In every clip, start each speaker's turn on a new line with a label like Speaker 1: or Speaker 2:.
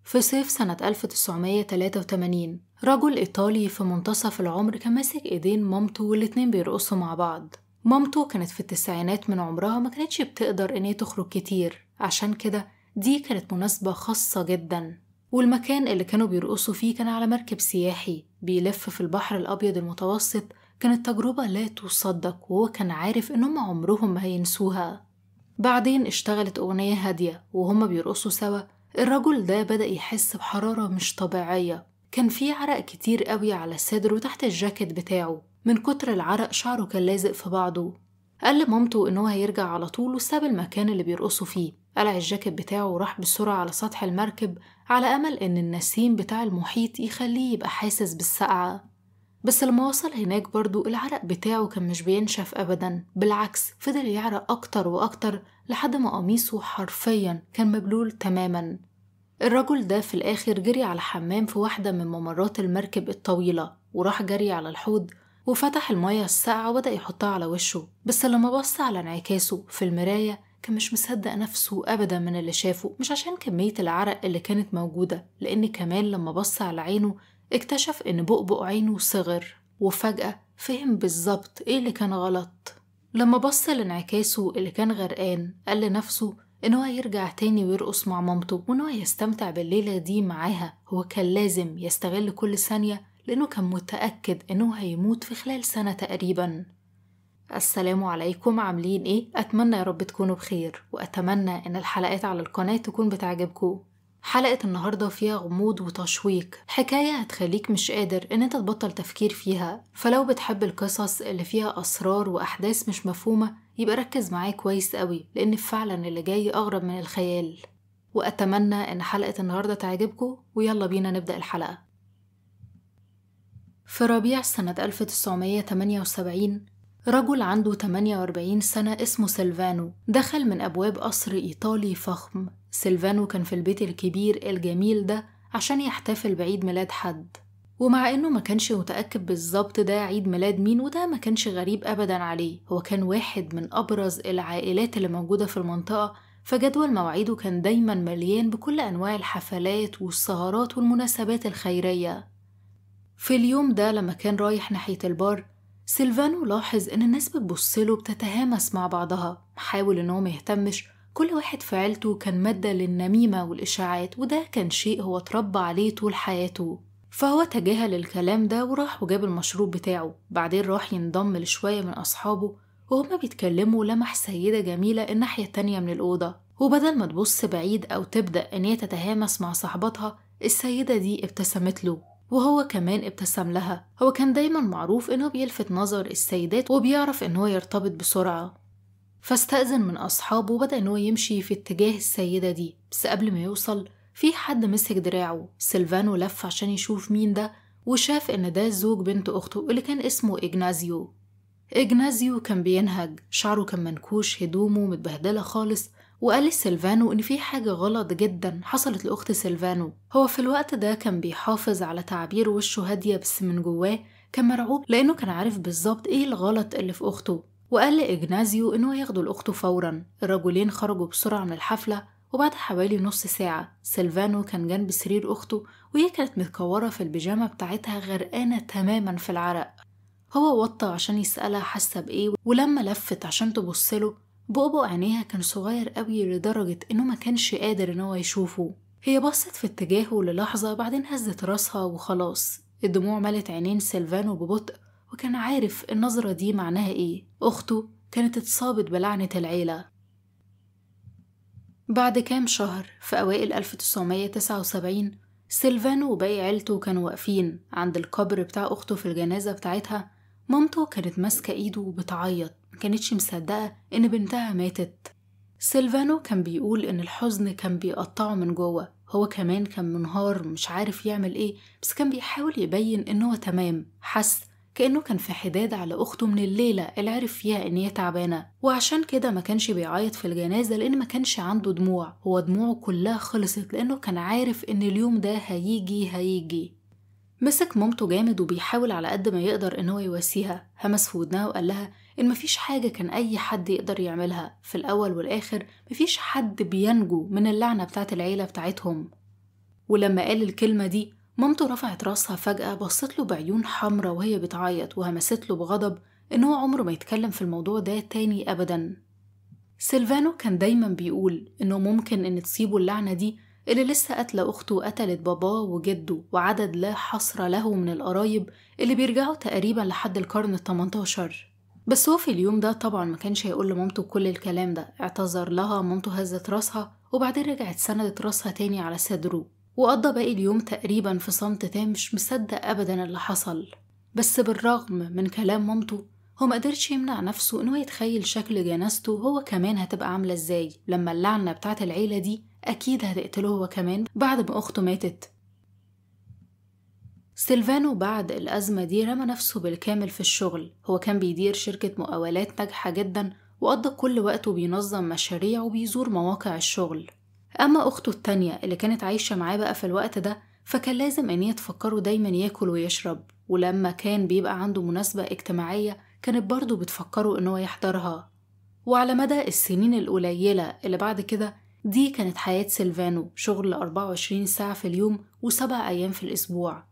Speaker 1: في صيف سنة 1983 رجل إيطالي في منتصف العمر كان ماسك إيدين مامته والاتنين بيرقصوا مع بعض. مامته كانت في التسعينات من عمرها، ما كانتش بتقدر إن هي تخرج كتير، عشان كده دي كانت مناسبة خاصة جدا. والمكان اللي كانوا بيرقصوا فيه كان على مركب سياحي بيلف في البحر الأبيض المتوسط. كانت تجربة لا تصدق، وهو كان عارف إنهم عمرهم ما هينسوها. بعدين اشتغلت أغنية هادية وهما بيرقصوا سوا. الرجل ده بدأ يحس بحرارة مش طبيعية، كان فيه عرق كتير قوي على صدره وتحت الجاكيت بتاعه. من كتر العرق شعره كان لازق في بعضه. قال لمامته إنه هيرجع على طول وساب المكان اللي بيرقصوا فيه، قلع الجاكيت بتاعه وراح بسرعة على سطح المركب على أمل إن النسيم بتاع المحيط يخليه يبقى حاسس بالسقعة. بس لما وصل هناك برضو العرق بتاعه كان مش بينشف أبدا، بالعكس فضل يعرق أكتر وأكتر لحد ما قميصه حرفيا كان مبلول تماما. الرجل ده في الآخر جري على حمام في واحدة من ممرات المركب الطويلة، وراح جري على الحوض وفتح المية الساقعة وبدأ يحطها على وشه. بس لما بص على انعكاسه في المراية كان مش مصدق نفسه أبدا من اللي شافه، مش عشان كمية العرق اللي كانت موجودة، لأن كمان لما بص على عينه اكتشف إن بؤبؤ عينه صغر، وفجأة فهم بالظبط إيه اللي كان غلط. لما بص لانعكاسه اللي كان غرقان قال لنفسه إنه هيرجع تاني ويرقص مع مامته، وإنه هيستمتع بالليلة دي معاها. هو كان لازم يستغل كل ثانية، لأنه كان متأكد إنه هيموت في خلال سنة تقريبا. السلام عليكم، عاملين إيه؟ أتمنى يا رب تكونوا بخير، وأتمنى إن الحلقات على القناة تكون بتعجبكم. حلقة النهاردة فيها غموض وتشويق، حكاية هتخليك مش قادر إن انت تبطل تفكير فيها. فلو بتحب القصص اللي فيها أسرار وأحداث مش مفهومة يبقى ركز معايا كويس قوي، لأن فعلا اللي جاي أغرب من الخيال. وأتمنى إن حلقة النهاردة تعجبكم، ويلا بينا نبدأ الحلقة. في ربيع سنة 1978 رجل عنده 48 سنة اسمه سيلفانو دخل من أبواب قصر إيطالي فخم. سيلفانو كان في البيت الكبير الجميل ده عشان يحتفل بعيد ميلاد حد، ومع إنه ما كانش متأكد بالظبط ده عيد ميلاد مين، وده ما كانش غريب أبدا عليه. هو كان واحد من أبرز العائلات اللي موجودة في المنطقة، فجدول مواعيده كان دايما مليان بكل أنواع الحفلات والسهرات والمناسبات الخيرية. في اليوم ده لما كان رايح ناحية البار، سيلفانو لاحظ إن الناس بتبصله بتتهامس مع بعضها. حاول إنه ما يهتمش، كل واحد في عيلته كان مادة للنميمة والإشاعات، وده كان شيء هو اتربى عليه طول حياته. فهو تجاهل الكلام ده وراح وجاب المشروب بتاعه. بعدين راح ينضم لشوية من أصحابه، وهما بيتكلموا لمح سيدة جميلة الناحية التانية من الأوضة، وبدل ما تبص بعيد أو تبدأ إن هي تتهامس مع صاحبتها، السيدة دي ابتسمت له وهو كمان ابتسم لها. هو كان دايما معروف إنه بيلفت نظر السيدات وبيعرف إنه يرتبط بسرعة، فاستأذن من أصحابه وبدأ إنه يمشي في اتجاه السيدة دي. بس قبل ما يوصل في حد مسك دراعه. سيلفانو لف عشان يشوف مين ده، وشاف إن ده زوج بنت أخته اللي كان اسمه إجنازيو. إجنازيو كان بينهج، شعره كان منكوش، هدومه متبهدلة خالص، وقال لسيلفانو إن في حاجة غلط جدا حصلت لأخت سيلفانو. هو في الوقت ده كان بيحافظ على تعبير وشه هادية، بس من جواه كان مرعوب لأنه كان عارف بالظبط إيه الغلط اللي في أخته. وقال لإجنازيو إنه ياخده لأخته فورا. الرجلين خرجوا بسرعة من الحفلة، وبعد حوالي نص ساعة سيلفانو كان جنب سرير أخته، وهي كانت متكورة في البيجامة بتاعتها غرقانة تماما في العرق. هو وطى عشان يسألها حاسة بإيه، ولما لفت عشان تبصله بؤبؤ عينيها كان صغير قوي لدرجة إنه ما كانش قادر إنه يشوفه. هي بصت في اتجاهه للحظة، بعدين هزت راسها وخلاص. الدموع ملت عينين سيلفانو ببطء، وكان عارف النظرة دي معناها إيه. أخته كانت اتصابت بلعنة العيلة. بعد كام شهر في أوائل 1979 سيلفانو وباقي عيلته كانوا واقفين عند القبر بتاع أخته في الجنازة بتاعتها. مامته كانت ماسكة إيده وبتعيط، مكانتش مصدقة إن بنتها ماتت. سيلفانو كان بيقول إن الحزن كان بيقطعه من جوه. هو كمان كان منهار مش عارف يعمل إيه، بس كان بيحاول يبين إنه تمام. حس كأنه كان في حداد على أخته من الليلة اللي عرف فيها إن هي تعبانة، وعشان كده ما كانش بيعيط في الجنازة لأن ما كانش عنده دموع. هو دموعه كلها خلصت لأنه كان عارف إن اليوم ده هيجي. مسك مامته جامد وبيحاول على قد ما يقدر إنه يواسيها. همس في ودنها وقال لها إن مفيش حاجة كان أي حد يقدر يعملها. في الأول والآخر مفيش حد بينجو من اللعنة بتاعت العيلة بتاعتهم. ولما قال الكلمة دي مامته رفعت راسها فجأة، بصت له بعيون حمرة وهي بتعيط وهمست له بغضب إن هو عمره ما يتكلم في الموضوع ده تاني أبدا. سيلفانو كان دايما بيقول إنه ممكن إن تصيبه اللعنة دي اللي لسه قتل أخته وقتلت باباه وجده وعدد لا حصر له من القرايب اللي بيرجعوا تقريبا لحد القرن ال18. بس هو في اليوم ده طبعا ما كانش هيقول لمامته كل الكلام ده، اعتذر لها، مامته هزت راسها وبعدين رجعت سندت راسها تاني على صدره، وقضى باقي اليوم تقريبا في صمت تام مش مصدق أبدا اللي حصل. بس بالرغم من كلام مامته هو مقدرش يمنع نفسه إنه يتخيل شكل جنازته هو كمان هتبقى عاملة إزاي لما اللعنة بتاعت العيلة دي أكيد هتقتله هو كمان بعد ما أخته ماتت. سيلفانو بعد الأزمة دي رمى نفسه بالكامل في الشغل. هو كان بيدير شركة مقاولات ناجحة جدا وقضى كل وقته بينظم مشاريع وبيزور مواقع الشغل. أما أخته التانية اللي كانت عايشة معاه بقى في الوقت ده فكان لازم إن هي تفكره دايما ياكل ويشرب، ولما كان بيبقى عنده مناسبة اجتماعية كانت برضه بتفكره إنه يحضرها. وعلى مدى السنين القليلة اللي بعد كده دي كانت حياة سيلفانو، شغل 24 ساعة في اليوم و7 أيام في الأسبوع.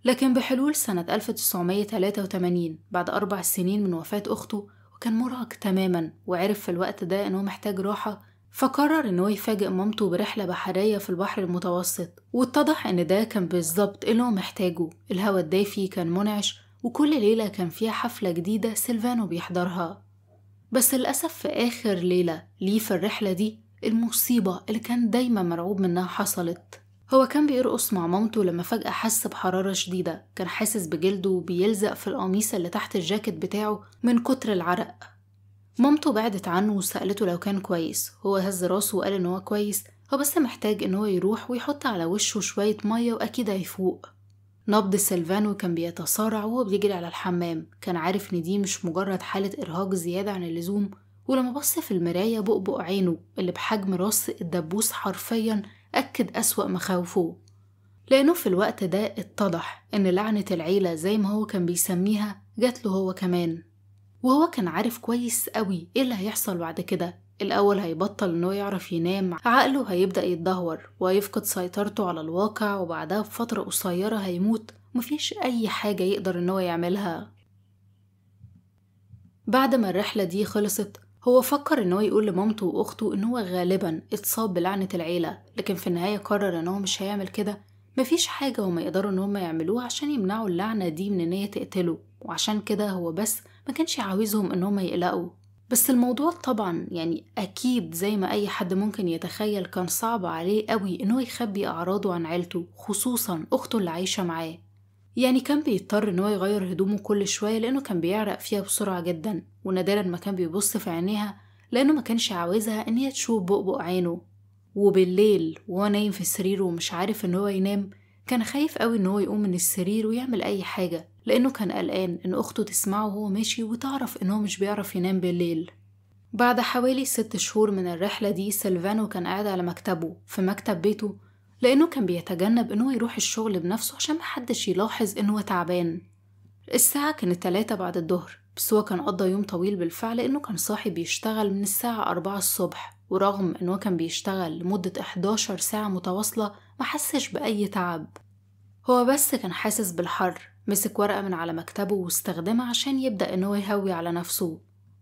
Speaker 1: لكن بحلول سنة 1983 بعد 4 سنين من وفاة أخته وكان مرهق تماما وعرف في الوقت ده إنه محتاج راحة، فقرر إنه يفاجئ مامته برحلة بحرية في البحر المتوسط، واتضح إن ده كان بالظبط اللي هو محتاجه. الهواء الدافي كان منعش وكل ليلة كان فيها حفلة جديدة سيلفانو بيحضرها. بس للأسف في آخر ليلة ليه في الرحلة دي المصيبة اللي كان دايما مرعوب منها حصلت. هو كان بيرقص مع مامته لما فجأة حس بحرارة شديدة، كان حاسس بجلده بيلزق في القميص اللي تحت الجاكيت بتاعه من كتر العرق. مامته بعدت عنه وسألته لو كان كويس، هو هز راسه وقال إن هو كويس، هو بس محتاج إن هو يروح ويحط على وشه شوية مية وأكيد هيفوق. نبض سيلفانو كان بيتسارع وهو بيجري على الحمام، كان عارف إن دي مش مجرد حالة إرهاق زيادة عن اللزوم. ولما بص في المراية بؤبؤ عينه اللي بحجم راس الدبوس حرفيا أكد أسوأ مخاوفه، لأنه في الوقت ده اتضح إن لعنة العيلة زي ما هو كان بيسميها جات له هو كمان. وهو كان عارف كويس قوي إيه اللي هيحصل بعد كده. الأول هيبطل إنه يعرف ينام، عقله هيبدأ يتدهور وهيفقد سيطرته على الواقع، وبعدها بفترة قصيرة هيموت مفيش أي حاجة يقدر إنه يعملها. بعد ما الرحلة دي خلصت هو فكر إنه يقول لمامته وأخته إن هو غالبا اتصاب بلعنة العيلة، لكن في النهاية قرر إنه مش هيعمل كده. مفيش حاجة هما يقدروا إن هما يعملوها عشان يمنعوا اللعنة دي من إن هي تقتله، وعشان كده هو بس ما كانش عاوزهم إن هما يقلقوا. بس الموضوع طبعا يعني أكيد زي ما أي حد ممكن يتخيل كان صعب عليه قوي إنه يخبي أعراضه عن عيلته، خصوصا أخته اللي عايشة معاه. يعني كان بيضطر إنه يغير هدومه كل شوية لأنه كان بيعرق فيها بسرعة جدا، ونادرا ما كان بيبص في عينيها لأنه ما كانش عاوزها إن هي تشوف بؤبؤ عينه. وبالليل وهو نايم في سريره ومش عارف إن هو ينام كان خايف قوي إن هو يقوم من السرير ويعمل أي حاجة، لأنه كان قلقان إن أخته تسمعه وهو ماشي وتعرف إنه مش بيعرف ينام بالليل. بعد حوالي 6 شهور من الرحلة دي سيلفانو كان قاعد على مكتبه في مكتب بيته، لأنه كان بيتجنب إنه يروح الشغل بنفسه عشان محدش يلاحظ إنه تعبان. الساعة كانت 3 بعد الظهر، بس هو كان قضى يوم طويل بالفعل لأنه كان صاحي بيشتغل من الساعة 4 الصبح، ورغم إنه كان بيشتغل لمدة 11 ساعة متواصلة ما حسش بأي تعب. هو بس كان حاسس بالحر. مسك ورقة من على مكتبه واستخدمها عشان يبدأ إنه يهوي على نفسه.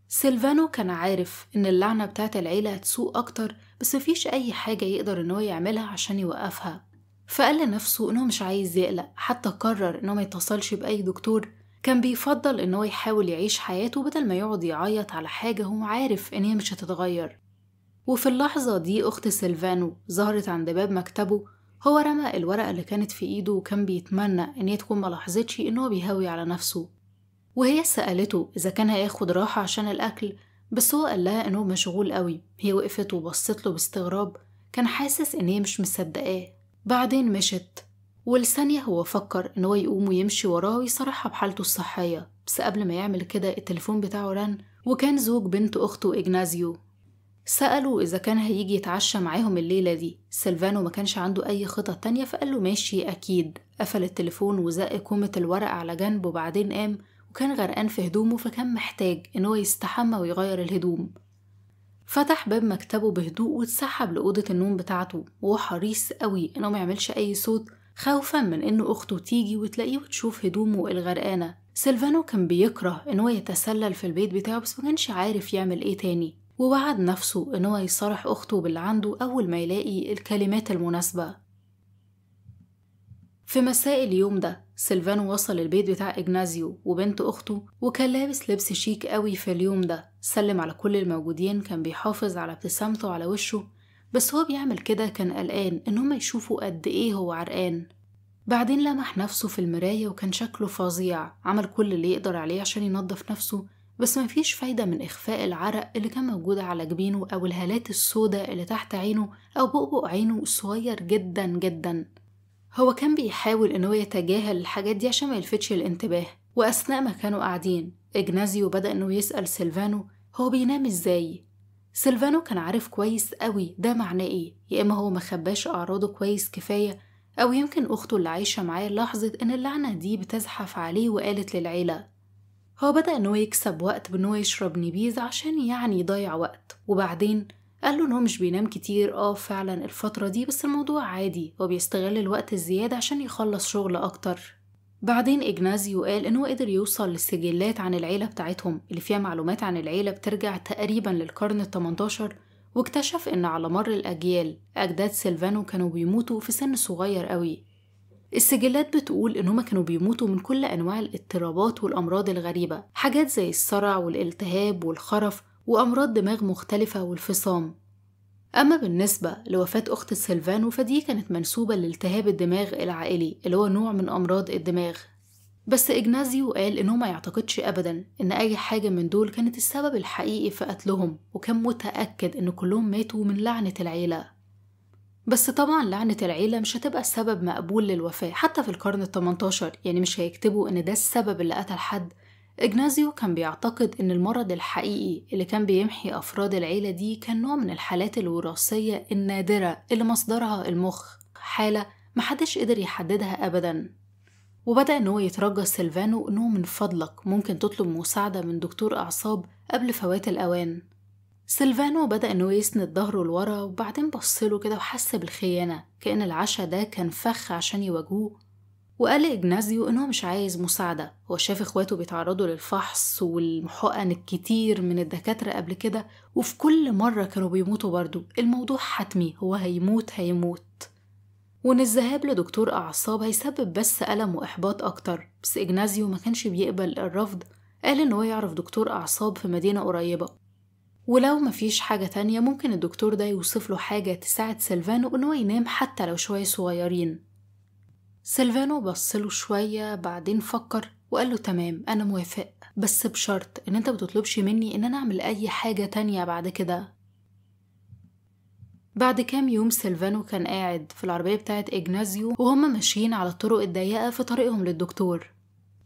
Speaker 1: سيلفانو كان عارف إن اللعنة بتاعت العيلة هتسوء أكتر، بس مفيش أي حاجة يقدر إنه يعملها عشان يوقفها. فقال لنفسه إنه مش عايز يقلق، حتى قرر إنه ما يتصلش بأي دكتور. كان بيفضل إنه يحاول يعيش حياته بدل ما يقعد يعيط على حاجة هو عارف إن هي مش هتتغير. وفي اللحظة دي أخت سيلفانو ظهرت عند باب مكتبه. هو رمى الورقة اللي كانت في إيده وكان بيتمنى إن هي تكون ملاحظتش إنه بيهوي على نفسه، وهي سألته إذا كان هياخد راحة عشان الأكل، بس هو قال لها إنه مشغول قوي. هي وقفت وبصت له باستغراب، كان حاسس إن هي مش مصدقاه. بعدين مشت، ولثانية هو فكر إنه يقوم ويمشي وراه ويصرحها بحالته الصحية، بس قبل ما يعمل كده التليفون بتاعه رن، وكان زوج بنت أخته إجنازيو. سألوا إذا كان هيجي يتعشى معاهم الليلة دي. سيلفانو ما كانش عنده أي خطة تانية فقال له ماشي أكيد. قفل التليفون وزق كومة الورق على جنب، وبعدين قام وكان غرقان في هدومه، فكان محتاج إنه يستحمى ويغير الهدوم. فتح باب مكتبه بهدوء واتسحب لأوضة النوم بتاعته، وهو حريص قوي إنه ما يعملش أي صوت خوفا من إنه أخته تيجي وتلاقيه وتشوف هدومه الغرقانة. سيلفانو كان بيكره إنه يتسلل في البيت بتاعه، بس ما كانش عارف يعمل إيه تاني، ووعد نفسه إنه يصارح أخته باللي عنده أول ما يلاقي الكلمات المناسبة. في مساء اليوم ده سيلفانو وصل البيت بتاع إجنازيو وبنت أخته، وكان لابس لبس شيك قوي في اليوم ده. سلم على كل الموجودين، كان بيحافظ على ابتسامته على وشه، بس هو بيعمل كده كان قلقان إن هما يشوفوا قد إيه هو عرقان. بعدين لمح نفسه في المراية وكان شكله فظيع. عمل كل اللي يقدر عليه عشان ينظف نفسه، بس مفيش فايدة من إخفاء العرق اللي كان موجود على جبينه أو الهالات السوداء اللي تحت عينه أو بؤبؤ عينه الصغير جدا جدا. هو كان بيحاول إنه يتجاهل الحاجات دي عشان ما يلفتش الانتباه. وأثناء ما كانوا قاعدين إجنازيو بدأ إنه يسأل سيلفانو هو بينام إزاي. سيلفانو كان عارف كويس قوي ده معناه إيه، يا إما هو مخباش أعراضه كويس كفاية، أو يمكن أخته اللي عايشة معاه لاحظت إن اللعنة دي بتزحف عليه وقالت للعيلة. هو بدأ إنه يكسب وقت بإنه يشرب نبيذ عشان يعني يضيع وقت، وبعدين قال له إنه مش بينام كتير فعلا الفترة دي، بس الموضوع عادي، هو بيستغل الوقت الزيادة عشان يخلص شغل أكتر. بعدين إجنازيو قال إنه قدر يوصل للسجلات عن العيلة بتاعتهم اللي فيها معلومات عن العيلة بترجع تقريبا للقرن ال18، واكتشف إن على مر الأجيال أجداد سيلفانو كانوا بيموتوا في سن صغير قوي. السجلات بتقول إن هما كانوا بيموتوا من كل أنواع الاضطرابات والأمراض الغريبة، حاجات زي الصرع والالتهاب والخرف وأمراض دماغ مختلفة والفصام. أما بالنسبة لوفاة أخت سيلفانو فدي كانت منسوبة لالتهاب الدماغ العائلي اللي هو نوع من أمراض الدماغ. بس إجنازيو قال إنه ما يعتقدش أبدا إن أي حاجة من دول كانت السبب الحقيقي في قتلهم، وكان متأكد إن كلهم ماتوا من لعنة العيلة. بس طبعا لعنة العيلة مش هتبقى سبب مقبول للوفاة حتى في القرن ال18، يعني مش هيكتبوا إن ده السبب اللي قتل حد. إجنازيو كان بيعتقد إن المرض الحقيقي اللي كان بيمحي أفراد العيلة دي كان نوع من الحالات الوراثية النادرة اللي مصدرها المخ، حالة محدش قدر يحددها أبدا. وبدأ إنه يترجى سيلفانو إنه من فضلك ممكن تطلب مساعدة من دكتور أعصاب قبل فوات الأوان. سيلفانو بدأ إنه يسند ظهره لورا، وبعدين بصله كده وحس بالخيانة، كأن العشاء ده كان فخ عشان يواجهوه. وقال لإجنازيو إنه مش عايز مساعدة، هو شاف إخواته بيتعرضوا للفحص والحقن الكتير من الدكاترة قبل كده، وفي كل مرة كانوا بيموتوا برضو، الموضوع حتمي، هو هيموت هيموت، وإن الذهاب لدكتور أعصاب هيسبب بس ألم وإحباط أكتر. بس إجنازيو ما كانش بيقبل الرفض، قال إنه يعرف دكتور أعصاب في مدينة قريبة، ولو مفيش حاجة تانية ممكن الدكتور ده يوصف له حاجة تساعد سيلفانو إنه ينام حتى لو شوية صغيرين. سيلفانو بصله شوية بعدين فكر وقال له تمام أنا موافق، بس بشرط إن أنت بتطلبش مني إن أنا أعمل أي حاجة تانية بعد كده. بعد كام يوم سيلفانو كان قاعد في العربية بتاعت إجنازيو وهما ماشيين على الطرق الضيقة في طريقهم للدكتور.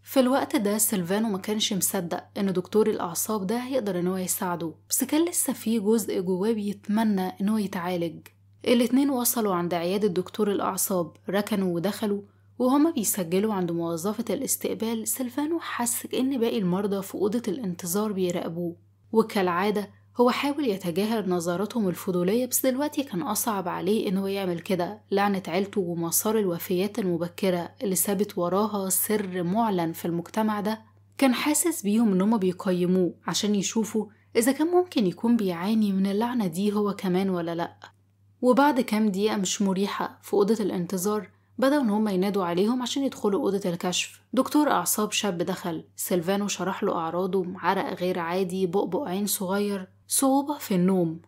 Speaker 1: في الوقت ده سيلفانو ما كانش مصدق إن دكتور الأعصاب ده هيقدر إنه يساعده، بس كان لسه فيه جزء جواه بيتمنى إنه يتعالج. الاتنين وصلوا عند عيادة دكتور الأعصاب، ركنوا ودخلوا، وهما بيسجلوا عند موظفة الاستقبال سيلفانو حس إن باقي المرضى في أوضة الانتظار بيراقبوه، وكالعادة هو حاول يتجاهل نظراتهم الفضولية، بس دلوقتي كان أصعب عليه إنه يعمل كده. لعنة عيلته ومسار الوفيات المبكرة اللي سابت وراها سر معلن في المجتمع ده، كان حاسس بيهم إنهم بيقيموه عشان يشوفوا إذا كان ممكن يكون بيعاني من اللعنة دي هو كمان ولا لأ. وبعد كام دقيقة مش مريحة في أوضة الانتظار بدأوا إن هم ينادوا عليهم عشان يدخلوا أوضة الكشف. دكتور أعصاب شاب دخل، سيلفانو شرح له أعراضه: عرق غير عادي، بؤبؤ عين صغير، صعوبة في النوم.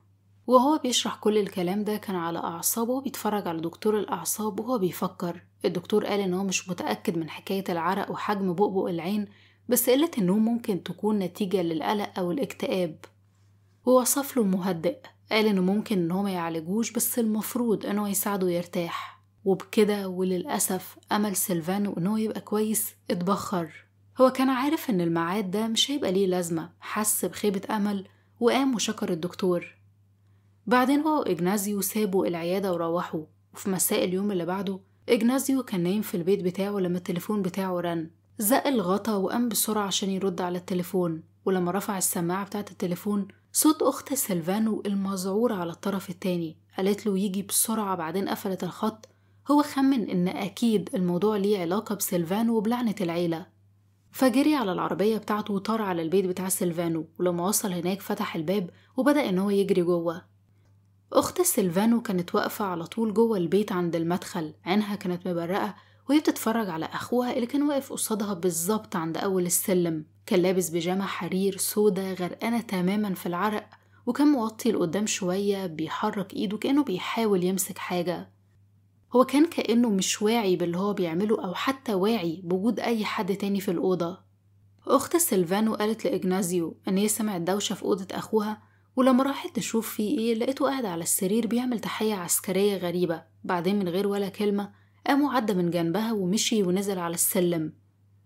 Speaker 1: وهو بيشرح كل الكلام ده كان على أعصابه وبيتفرج على دكتور الأعصاب وهو بيفكر. الدكتور قال إن هو مش متأكد من حكاية العرق وحجم بؤبؤ العين، بس قلة النوم ممكن تكون نتيجة للقلق أو الاكتئاب. ووصف له مهدئ، قال إنه ممكن إن هو ما يعالجوش بس المفروض إنه يساعده يرتاح. وبكده وللأسف أمل سيلفانو إنه يبقى كويس اتبخر. هو كان عارف إن الميعاد ده مش هيبقى ليه لازمة، حس بخيبة أمل وقام وشكر الدكتور. بعدين هو وإجنازيو سابوا العيادة وروحوا. وفي مساء اليوم اللي بعده إجنازيو كان نايم في البيت بتاعه لما التليفون بتاعه رن. زق الغطا وقام بسرعة عشان يرد على التليفون، ولما رفع السماعة بتاعة التليفون صوت أخت سيلفانو المذعور على الطرف التاني قالت له يجي بسرعة، بعدين قفلت الخط. هو خمن إن أكيد الموضوع ليه علاقة بسيلفانو وبلعنة العيلة، فجري على العربية بتاعته وطار على البيت بتاع سيلفانو، ولما وصل هناك فتح الباب وبدأ إن هو يجري جوه. أخت سيلفانو كانت واقفة على طول جوه البيت عند المدخل، عينها كانت مبرقة وهي بتتفرج على أخوها اللي كان واقف قصادها بالظبط عند أول السلم. كان لابس بيجامة حرير سودا غرقانة تماما في العرق، وكان موطي لقدام شوية بيحرك إيده كأنه بيحاول يمسك حاجة. هو كان كأنه مش واعي باللي هو بيعمله أو حتى واعي بوجود أي حد تاني في الأوضة. أخت سيلفانو قالت لإجنازيو إن هي سمعت دوشة في أوضة أخوها، ولما راحت تشوف فيه إيه لقيته قاعد على السرير بيعمل تحية عسكرية غريبة. بعدين من غير ولا كلمة قاموا عدى من جنبها ومشي ونزل على السلم،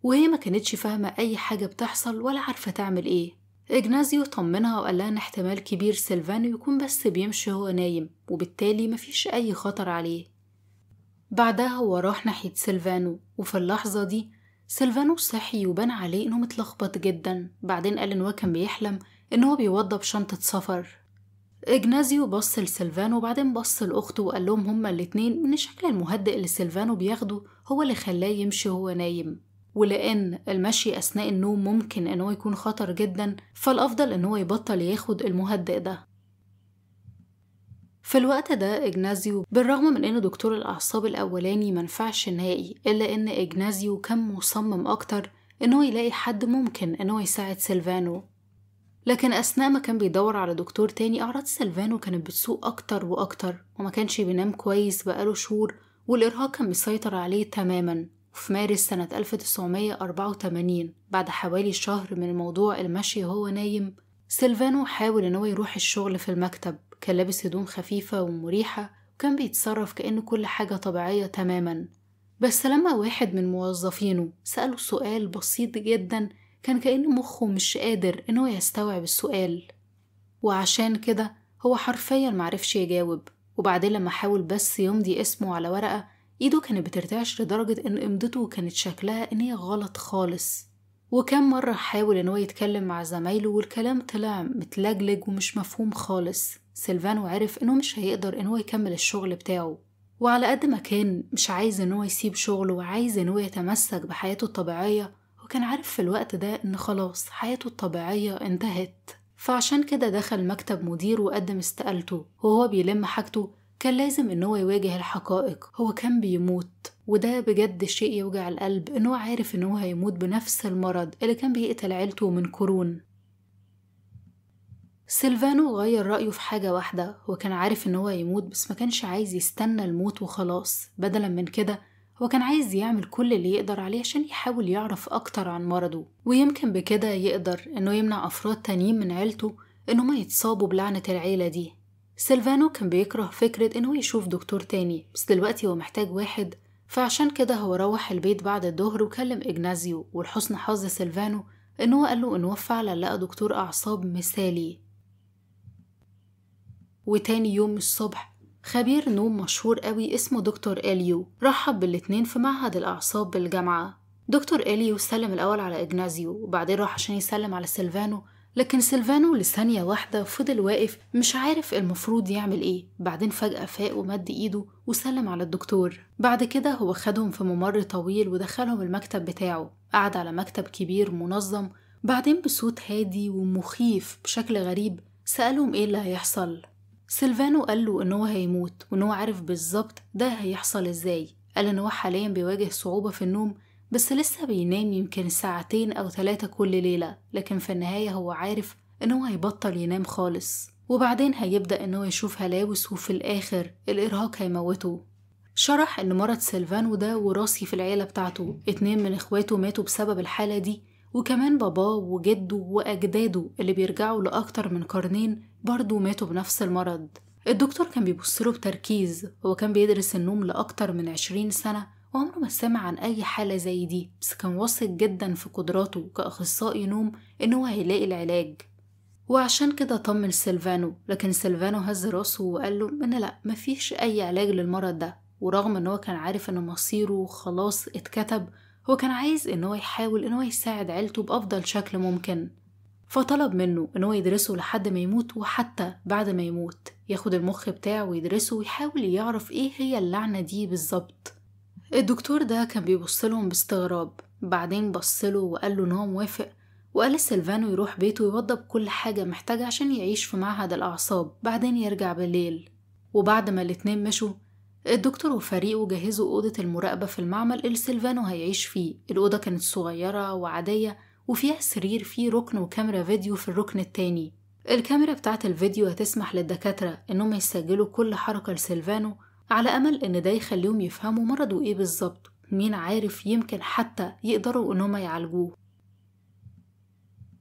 Speaker 1: وهي ما كانتش فاهمة أي حاجة بتحصل ولا عارفة تعمل إيه. إجنازيو طمنها وقال لها إن احتمال كبير سيلفانو يكون بس بيمشي هو نايم، وبالتالي مفيش أي خطر عليه. بعدها هو راح ناحية سيلفانو، وفي اللحظة دي سيلفانو صحي وبان عليه إنه متلخبط جدا. بعدين قال إن هو كان بيحلم إن هو بيوضب شنطة سفر. إجنازيو بص لسيلفانو وبعدين بص لأخته وقال لهم هما الاتنين إن شكل المهدئ اللي سيلفانو بياخده هو اللي خلاه يمشي وهو نايم، ولأن المشي أثناء النوم ممكن إن هو يكون خطر جدا، فالأفضل إن هو يبطل ياخد المهدئ ده. في الوقت ده إجنازيو بالرغم من إن دكتور الأعصاب الأولاني منفعش نهائي، إلا إن إجنازيو كان مصمم أكتر إنه يلاقي حد ممكن إنه يساعد سيلفانو. لكن أثناء ما كان بيدور على دكتور تاني أعراض سيلفانو كانت بتسوء أكتر وأكتر، وما كانش بينام كويس بقاله شهور، والإرهاق كان بيسيطر عليه تماما. وفي مارس سنة 1984 بعد حوالي شهر من موضوع المشي وهو نايم، سيلفانو حاول إنه يروح الشغل في المكتب. كان لابس هدوم خفيفة ومريحة وكان بيتصرف كأن كل حاجة طبيعية تماما. بس لما واحد من موظفينه سأله سؤال بسيط جدا كان كأن مخه مش قادر إنه يستوعب السؤال، وعشان كده هو حرفيا معرفش يجاوب. وبعدين لما حاول بس يمضي اسمه على ورقة، إيده كانت بترتعش لدرجة إن إمضته كانت شكلها إن هي غلط خالص. وكم مرة حاول إنه يتكلم مع زمايله والكلام طلع متلجلج ومش مفهوم خالص. سيلفانو عرف إنه مش هيقدر إنه يكمل الشغل بتاعه، وعلى قد ما كان مش عايز إنه يسيب شغله وعايز إنه يتمسك بحياته الطبيعية، وكان عارف في الوقت ده إن خلاص حياته الطبيعية انتهت. فعشان كده دخل مكتب مدير وقدم استقالته، وهو بيلم حاجته كان لازم إنه يواجه الحقائق. هو كان بيموت، وده بجد شيء يوجع القلب إنه عارف إنه هيموت بنفس المرض اللي كان بيقتل عيلته من قرون. سيلفانو غير رأيه في حاجة واحدة، هو كان عارف إنه هيموت بس ما كانش عايز يستنى الموت وخلاص. بدلا من كده هو كان عايز يعمل كل اللي يقدر عليه عشان يحاول يعرف أكتر عن مرضه، ويمكن بكده يقدر إنه يمنع أفراد تانيين من عيلته إنه ما يتصابوا بلعنة العيلة دي. سيلفانو كان بيكره فكرة إنه يشوف دكتور تاني، بس دلوقتي هو محتاج واحد. فعشان كده هو روح البيت بعد الظهر وكلم إجنازيو، ولحسن حظ سيلفانو إنه قال له إنه فعلا لقى دكتور أعصاب مثالي. وتاني يوم الصبح خبير نوم مشهور قوي اسمه دكتور إليو رحب بالاتنين في معهد الأعصاب بالجامعة. دكتور إليو سلم الأول على إجنازيو وبعدين راح عشان يسلم على سيلفانو، لكن سيلفانو لثانية واحدة فضل واقف مش عارف المفروض يعمل ايه. بعدين فجأة فاق ومد ايده وسلم على الدكتور. بعد كده هو خدهم في ممر طويل ودخلهم المكتب بتاعه. قعد على مكتب كبير منظم. بعدين بصوت هادي ومخيف بشكل غريب سألهم ايه اللي هيحصل. سيلفانو قال له إنه هيموت وإنه عارف بالظبط ده هيحصل إزاي. قال إنه حاليا بيواجه صعوبة في النوم، بس لسه بينام يمكن 2 أو 3 كل ليلة، لكن في النهاية هو عارف إنه هيبطل ينام خالص، وبعدين هيبدأ إنه يشوف هلاوس، وفي الآخر الإرهاق هيموته. شرح إن مرض سيلفانو ده وراثي في العيلة بتاعته، 2 من إخواته ماتوا بسبب الحالة دي، وكمان باباه وجده وأجداده اللي بيرجعوا لأكتر من قرنين برضو ماتوا بنفس المرض. الدكتور كان بيبصله بتركيز. هو كان بيدرس النوم لأكتر من 20 سنة وعمره ما سمع عن أي حالة زي دي، بس كان واثق جدا في قدراته كأخصائي نوم إنه هيلاقي العلاج. وعشان كده طمن سيلفانو، لكن سيلفانو هز راسه وقال له إن لأ، مفيش أي علاج للمرض ده. ورغم إنه كان عارف إن مصيره خلاص اتكتب، هو كان عايز إنه يحاول إنه يساعد عيلته بأفضل شكل ممكن. فطلب منه إن هو يدرسه لحد ما يموت، وحتى بعد ما يموت ياخد المخ بتاعه ويدرسه ويحاول يعرف إيه هي اللعنة دي بالظبط. الدكتور ده كان بيبصلهم باستغراب، بعدين بصله وقال له إن هو موافق، وقال لسيلفانو يروح بيته ويوضب كل حاجة محتاجة عشان يعيش في معهد الأعصاب، بعدين يرجع بالليل. وبعد ما الاتنين مشوا، الدكتور وفريقه جهزوا أوضة المراقبة في المعمل اللي سيلفانو هيعيش فيه. الأوضة كانت صغيرة وعادية، وفيها سرير فيه ركن وكاميرا فيديو في الركن التاني. الكاميرا بتاعة الفيديو هتسمح للدكاترة إنهم يسجلوا كل حركة لسيلفانو، على أمل إن ده يخليهم يفهموا مرضه إيه بالظبط، مين عارف يمكن حتى يقدروا إنهم يعالجوه.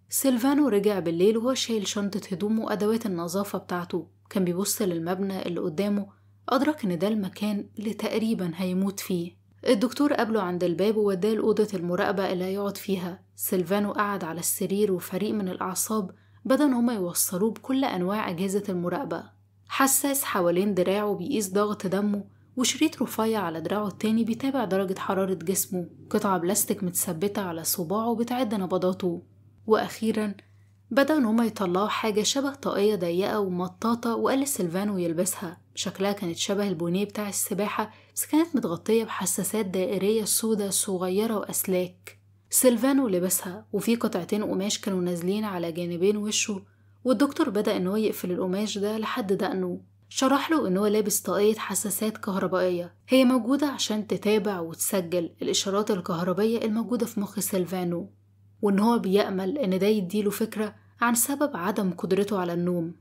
Speaker 1: سيلفانو رجع بالليل وهو شايل شنطة هدومه وأدوات النظافة بتاعته. كان بيبص للمبنى اللي قدامه، أدرك إن ده المكان اللي تقريبا هيموت فيه. الدكتور قابله عند الباب ووداه لأوضة المراقبة اللي هيقعد فيها. سيلفانو قعد على السرير، وفريق من الأعصاب بدأ إن هما يوصلوه بكل أنواع أجهزة المراقبة. حساس حوالين دراعه بيقيس ضغط دمه، وشريط رفيع على دراعه التاني بيتابع درجة حرارة جسمه. قطعة بلاستيك متثبتة على صباعه بتعد نبضاته. وأخيرا بدأوا إن هما يطلعوا حاجة شبه طاقية ضيقة ومطاطة، وقال لسيلفانو يلبسها. شكلها كانت شبه البونيه بتاع السباحة، بس كانت متغطية بحساسات دائرية سودة صغيرة وأسلاك. سيلفانو لبسها، وفي قطعتين قماش كانوا نازلين على جانبين وشه، والدكتور بدأ إن هو يقفل القماش ده لحد دقنه. شرح له إن هو لابس طاقية حساسات كهربائية، هي موجودة عشان تتابع وتسجل الإشارات الكهربية الموجودة في مخ سيلفانو، وإن هو بيأمل إن ده يديله فكرة عن سبب عدم قدرته على النوم.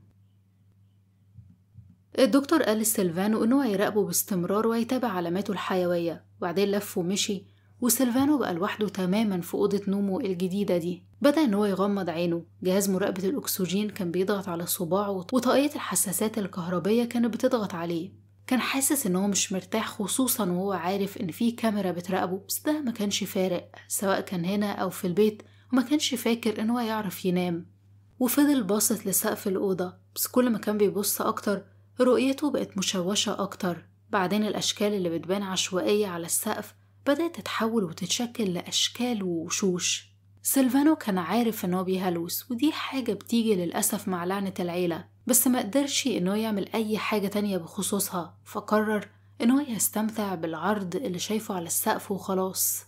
Speaker 1: الدكتور قال لسيلفانو إنه هيراقبه باستمرار وهيتابع علاماته الحيوية، وبعدين لف ومشي، وسيلفانو بقى لوحده تماما في أوضة نومه الجديدة دي. بدأ إن هو يغمض عينه، جهاز مراقبة الأكسجين كان بيضغط على صباعه، وطاقية الحساسات الكهربية كانت بتضغط عليه. كان حاسس إن هو مش مرتاح، خصوصا وهو عارف إن في كاميرا بتراقبه، بس ده ما كانش فارق سواء كان هنا أو في البيت، وما كانش فاكر إن هو يعرف ينام. وفضل باصص لسقف الأوضة، بس كل ما كان بيبص أكتر رؤيته بقت مشوشة أكتر. بعدين الأشكال اللي بتبان عشوائية على السقف بدأت تتحول وتتشكل لأشكال ووشوش. سيلفانو كان عارف إنه بيهلوس، ودي حاجة بتيجي للأسف مع لعنة العيلة، بس ما قدرش إنه يعمل أي حاجة تانية بخصوصها، فقرر إنه يستمتع بالعرض اللي شايفه على السقف وخلاص.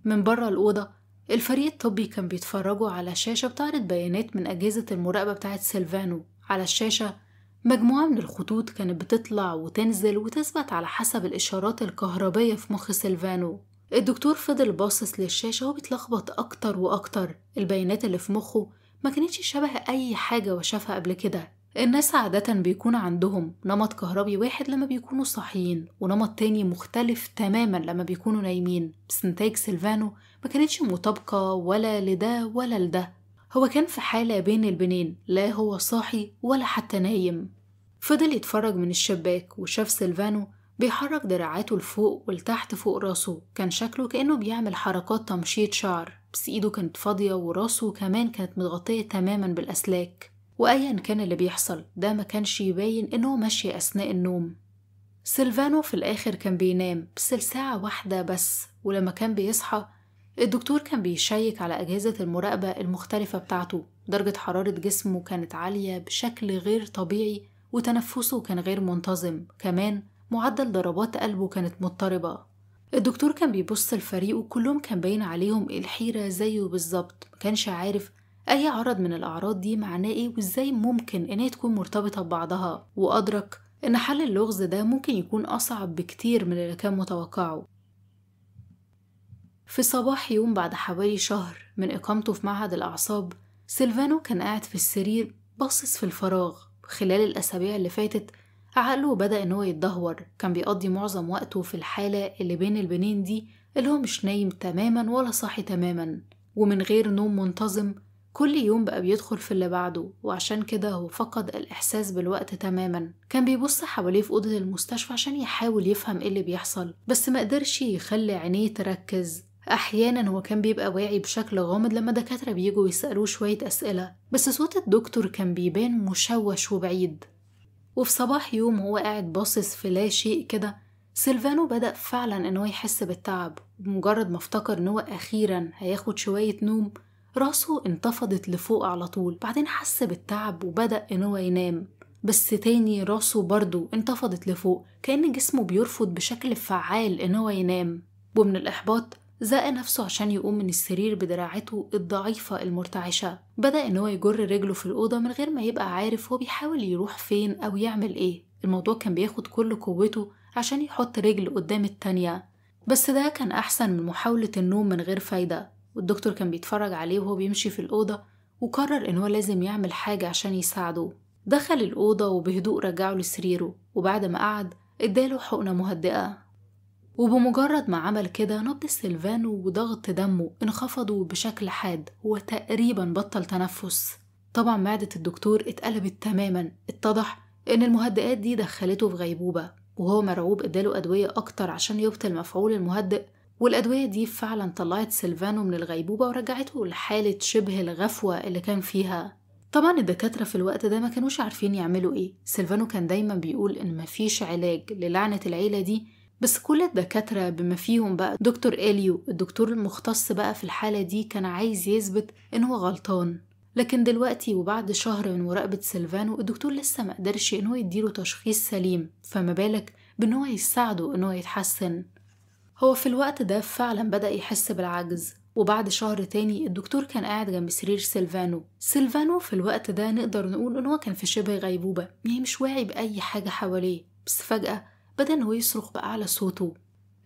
Speaker 1: من برا الأوضة الفريق الطبي كان بيتفرجوا على شاشة بتعرض بيانات من أجهزة المراقبة بتاعت سيلفانو. على الشاشة مجموعة من الخطوط كانت بتطلع وتنزل وتثبت على حسب الإشارات الكهربية في مخ سيلفانو. الدكتور فضل باصص للشاشة وبيتلخبط أكتر وأكتر. البيانات اللي في مخه ما كانتش شبه أي حاجة وشافها قبل كده. الناس عادة بيكون عندهم نمط كهربي واحد لما بيكونوا صاحيين، ونمط تاني مختلف تماما لما بيكونوا نايمين، بس نتائج سيلفانو ما كانتش مطابقة ولا لده ولا لده. هو كان في حالة بين البنين، لا هو صاحي ولا حتى نايم. فضل يتفرج من الشباك وشاف سيلفانو بيحرك دراعاته لفوق ولتحت فوق راسه. كان شكله كأنه بيعمل حركات تمشيط شعر، بس إيده كانت فاضية وراسه كمان كانت متغطية تماما بالأسلاك. وأيا كان اللي بيحصل ده ما كانش يبين إنه ماشي أثناء النوم. سيلفانو في الآخر كان بينام بس لساعة واحدة بس، ولما كان بيصحى الدكتور كان بيشيك على أجهزة المراقبة المختلفة بتاعته. درجة حرارة جسمه كانت عالية بشكل غير طبيعي، وتنفسه كان غير منتظم، كمان معدل ضربات قلبه كانت مضطربة. الدكتور كان بيبص لفريقه وكلهم كان باين عليهم الحيرة زيه بالظبط، مكانش عارف أي عرض من الأعراض دي معناه إيه وإزاي ممكن إنها تكون مرتبطة ببعضها، وأدرك إن حل اللغز ده ممكن يكون أصعب بكتير من اللي كان متوقعه. في صباح يوم بعد حوالي شهر من إقامته في معهد الأعصاب، سيلفانو كان قاعد في السرير باصص في الفراغ. خلال الأسابيع اللي فاتت عقله بدأ إنه يتدهور، كان بيقضي معظم وقته في الحالة اللي بين البنين دي، اللي هو مش نايم تماما ولا صاحي تماما، ومن غير نوم منتظم. كل يوم بقى بيدخل في اللي بعده، وعشان كده هو فقد الإحساس بالوقت تماما. كان بيبص حواليه في أوضة المستشفى عشان يحاول يفهم إيه اللي بيحصل، بس ما قدرش يخلي عينيه تركز. أحيانا هو كان بيبقى واعي بشكل غامض لما دكاترة بيجوا يسألوه شوية أسئلة، بس صوت الدكتور كان بيبان مشوش وبعيد. وفي صباح يوم هو قاعد باصص في لا شيء كده، سيلفانو بدأ فعلا إنه يحس بالتعب. ومجرد ما افتكر إنه أخيرا هياخد شوية نوم، راسه انتفضت لفوق على طول، بعدين حس بالتعب وبدأ إن هو ينام، بس تاني راسه برضه انتفضت لفوق كأن جسمه بيرفض بشكل فعال إن هو ينام. ومن الإحباط زق نفسه عشان يقوم من السرير بدراعته الضعيفة المرتعشة. بدأ إن هو يجر رجله في الأوضة من غير ما يبقى عارف هو بيحاول يروح فين أو يعمل إيه. الموضوع كان بياخد كل قوته عشان يحط رجل قدام التانية، بس ده كان أحسن من محاولة النوم من غير فايدة. والدكتور كان بيتفرج عليه وهو بيمشي في الأوضة، وقرر إن هو لازم يعمل حاجة عشان يساعده. دخل الأوضة وبهدوء رجعه لسريره، وبعد ما قعد اداله حقنة مهدئة. وبمجرد ما عمل كده نبض سيلفانو وضغط دمه انخفضوا بشكل حاد، هو تقريبا بطل تنفس. طبعا معدة الدكتور اتقلبت تماما، اتضح ان المهدئات دي دخلته في غيبوبة، وهو مرعوب اداله أدوية أكتر عشان يبطل مفعول المهدئ. والأدوية دي فعلا طلعت سيلفانو من الغيبوبة ورجعته لحالة شبه الغفوة اللي كان فيها. طبعا الدكاترة في الوقت ده ما كانوش عارفين يعملوا ايه. سيلفانو كان دايما بيقول ان مفيش علاج للعنة العيلة دي، بس كل الدكاترة بما فيهم بقى دكتور إليو الدكتور المختص بقى في الحالة دي كان عايز يثبت ان هو غلطان. لكن دلوقتي وبعد شهر من مراقبة سيلفانو الدكتور لسه ما قدرش ان هو يديله تشخيص سليم، فما بالك بان هو يساعده ان هو يتحسن. هو في الوقت ده فعلا بدأ يحس بالعجز، وبعد شهر تاني الدكتور كان قاعد جنب سرير سيلفانو في الوقت ده نقدر نقول ان هو كان في شبه غيبوبة، يعني مش واعي بأي حاجة حواليه. بس فجأة بدأ إنه يصرخ بأعلى صوته.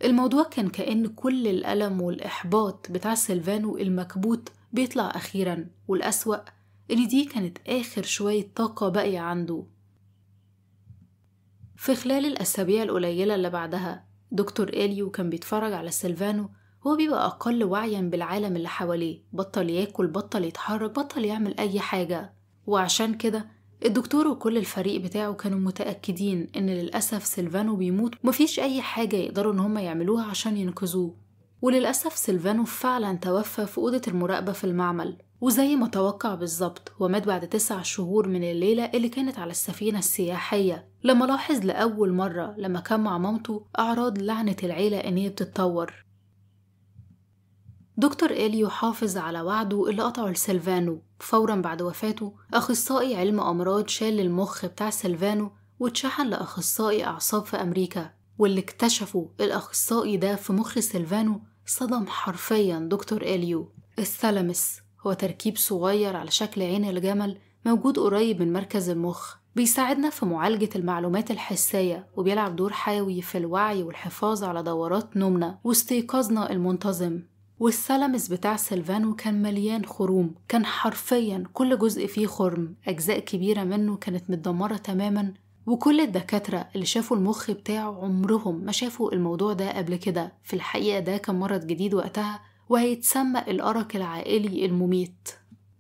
Speaker 1: الموضوع كان كأن كل الألم والإحباط بتاع سيلفانو المكبوت بيطلع أخيرا، والأسوأ إن دي كانت آخر شوية طاقة باقية عنده. في خلال الأسابيع القليلة اللي بعدها دكتور إليو كان بيتفرج على سيلفانو، هو بيبقى أقل وعيا بالعالم اللي حواليه، بطل ياكل، بطل يتحرك، بطل يعمل أي حاجة. وعشان كده الدكتور وكل الفريق بتاعه كانوا متأكدين إن للأسف سيلفانو بيموت ومفيش أي حاجة يقدروا إن هم يعملوها عشان ينقذوه. وللأسف سيلفانو فعلا توفى في أوضة المراقبة في المعمل، وزي ما توقع بالظبط هو مات بعد 9 شهور من الليلة اللي كانت على السفينة السياحية، لما لاحظ لأول مرة لما كان مع مامته أعراض لعنة العيلة إن هي بتتطور. دكتور إليو حافظ على وعده اللي قطعه لسيلفانو. فورا بعد وفاته أخصائي علم أمراض شال المخ بتاع سيلفانو واتشحن لأخصائي أعصاب في أمريكا، واللي اكتشفوا الأخصائي ده في مخ سيلفانو صدم حرفيا دكتور إليو. الثالاموس هو تركيب صغير على شكل عين الجمل موجود قريب من مركز المخ، بيساعدنا في معالجة المعلومات الحسية، وبيلعب دور حيوي في الوعي والحفاظ على دورات نومنا واستيقاظنا المنتظم. والثالاموس بتاع سيلفانو كان مليان خروم، كان حرفيا كل جزء فيه خرم، أجزاء كبيرة منه كانت متدمرة تماما. وكل الدكاترة اللي شافوا المخ بتاعه عمرهم ما شافوا الموضوع ده قبل كده. في الحقيقة ده كان مرض جديد وقتها، وهيتسمى الأرق العائلي المميت.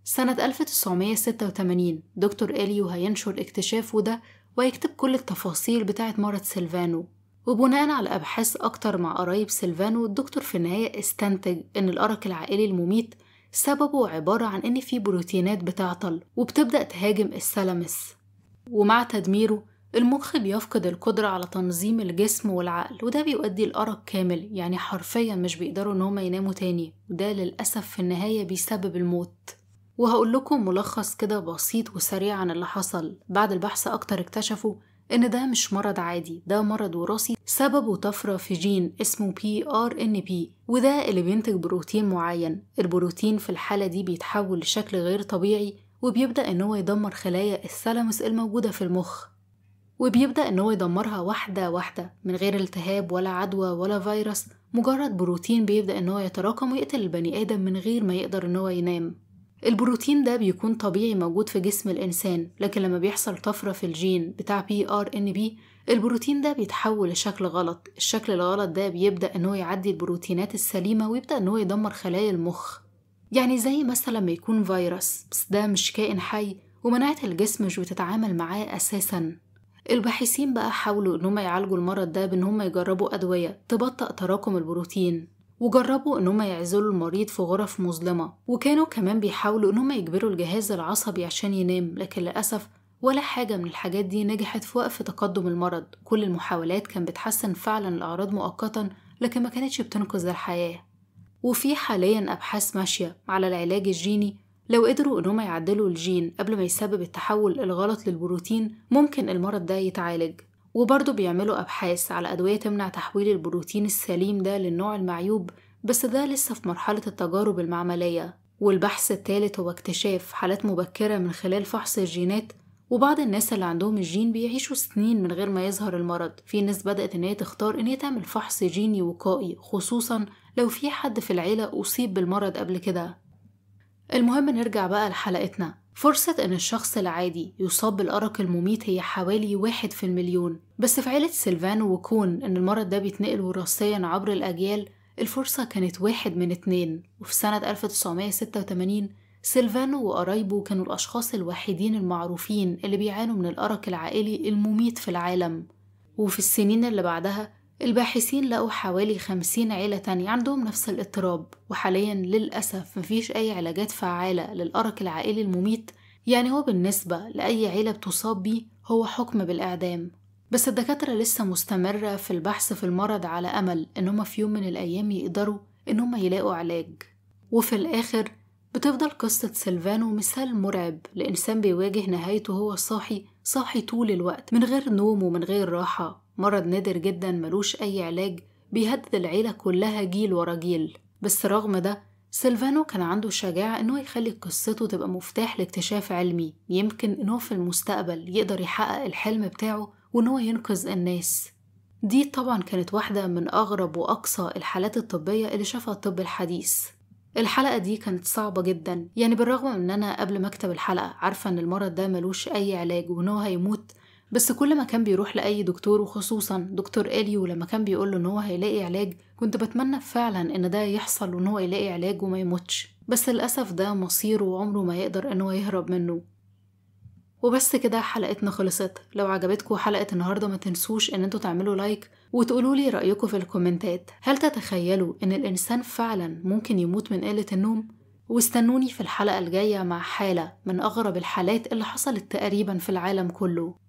Speaker 1: سنة 1986 دكتور إليو هينشر اكتشافه ده ويكتب كل التفاصيل بتاعة مرض سيلفانو. وبناء على أبحاث أكتر مع قرايب سيلفانو، الدكتور في النهاية استنتج إن الأرق العائلي المميت سببه عبارة عن إن في بروتينات بتعطل وبتبدأ تهاجم الثالاموس، ومع تدميره المخ بيفقد القدرة على تنظيم الجسم والعقل، وده بيؤدي لأرق كامل، يعني حرفيا مش بيقدروا إن هم يناموا تاني، وده للأسف في النهاية بيسبب الموت. وهقول لكم ملخص كده بسيط وسريع عن اللي حصل. بعد البحث أكتر اكتشفوا إن ده مش مرض عادي، ده مرض وراثي سببه طفرة في جين اسمه PRNP، وده اللي بينتج بروتين معين. البروتين في الحالة دي بيتحول لشكل غير طبيعي، وبيبدأ إن هو يدمر خلايا الثالاموس الموجودة في المخ، وبيبدأ إن هو يدمرها واحدة واحدة من غير التهاب ولا عدوى ولا فيروس. مجرد بروتين بيبدأ إن هو يتراكم ويقتل البني آدم من غير ما يقدر إن هو ينام. البروتين ده بيكون طبيعي موجود في جسم الإنسان، لكن لما بيحصل طفرة في الجين بتاع PRNP البروتين ده بيتحول لشكل غلط. الشكل الغلط ده بيبدأ إنه يعدي البروتينات السليمة ويبدأ إنه يدمر خلايا المخ. يعني زي مثلا ما يكون فيروس، بس ده مش كائن حي ومناعة الجسم مش بتتعامل معاه أساسا. الباحثين بقى حاولوا إنهم يعالجوا المرض ده بإنهم يجربوا أدوية تبطئ تراكم البروتين، وجربوا إنهم يعزلوا المريض في غرف مظلمة، وكانوا كمان بيحاولوا إنهم يجبروا الجهاز العصبي عشان ينام. لكن للأسف ولا حاجة من الحاجات دي نجحت في وقف تقدم المرض. كل المحاولات كان بتحسن فعلا الأعراض مؤقتا، لكن ما كانتش بتنقذ الحياة. وفي حاليا أبحاث ماشية على العلاج الجيني. لو قدروا إنهم يعدلوا الجين قبل ما يسبب التحول الغلط للبروتين ممكن المرض ده يتعالج. وبرضه بيعملوا أبحاث على أدوية تمنع تحويل البروتين السليم ده للنوع المعيوب، بس ده لسه في مرحلة التجارب المعملية. والبحث الثالث هو اكتشاف حالات مبكرة من خلال فحص الجينات. وبعض الناس اللي عندهم الجين بيعيشوا سنين من غير ما يظهر المرض. في ناس بدأت إن هي تختار إن هي تعمل فحص جيني وقائي، خصوصا لو في حد في العيلة أصيب بالمرض قبل كده. المهم نرجع بقى لحلقتنا. فرصة إن الشخص العادي يصاب بالأرق المميت هي حوالي 1 في المليون، بس في عيلة سيلفانو وكون إن المرض ده بيتنقل وراثيا عبر الأجيال الفرصة كانت 1 من 2. وفي سنة 1986 سيلفانو وقرايبه كانوا الأشخاص الوحيدين المعروفين اللي بيعانوا من الأرق العائلي المميت في العالم. وفي السنين اللي بعدها الباحثين لقوا حوالي 50 عيلة تانية عندهم نفس الاضطراب، وحاليا للأسف مفيش أي علاجات فعالة للأرق العائلي المميت. يعني هو بالنسبة لأي عيلة بتصاب بيه هو حكم بالإعدام. بس الدكاترة لسه مستمرة في البحث في المرض على أمل إنهم في يوم من الأيام يقدروا إنهم يلاقوا علاج. وفي الآخر بتفضل قصة سيلفانو مثال مرعب لإنسان بيواجه نهايته هو صاحي طول الوقت من غير نوم ومن غير راحة. مرض نادر جدا ملوش أي علاج، بيهدد العيلة كلها جيل ورا جيل. بس رغم ده سيلفانو كان عنده الشجاعة إنه يخلي قصته تبقى مفتاح لاكتشاف علمي، يمكن إنه في المستقبل يقدر يحقق الحلم بتاعه وإنه ينقذ الناس. دي طبعا كانت واحدة من أغرب وأقصى الحالات الطبية اللي شافها الطب الحديث. الحلقة دي كانت صعبة جدا، يعني بالرغم من ان انا قبل ما اكتب الحلقة عارفة ان المرض ده ملوش اي علاج وانه هيموت، بس كل ما كان بيروح لأي دكتور وخصوصا دكتور إليو لما كان بيقوله ان هو هيلاقي علاج كنت بتمنى فعلا ان ده يحصل وان هو يلاقي علاج وما يموتش. بس للأسف ده مصيره وعمره ما يقدر انه يهرب منه. وبس كده حلقتنا خلصت. لو عجبتكم حلقة النهاردة ما تنسوش ان انتوا تعملوا لايك وتقولوا لي رأيكم في الكومنتات. هل تتخيلوا ان الانسان فعلا ممكن يموت من قلة النوم؟ واستنوني في الحلقة الجاية مع حالة من اغرب الحالات اللي حصلت تقريبا في العالم كله.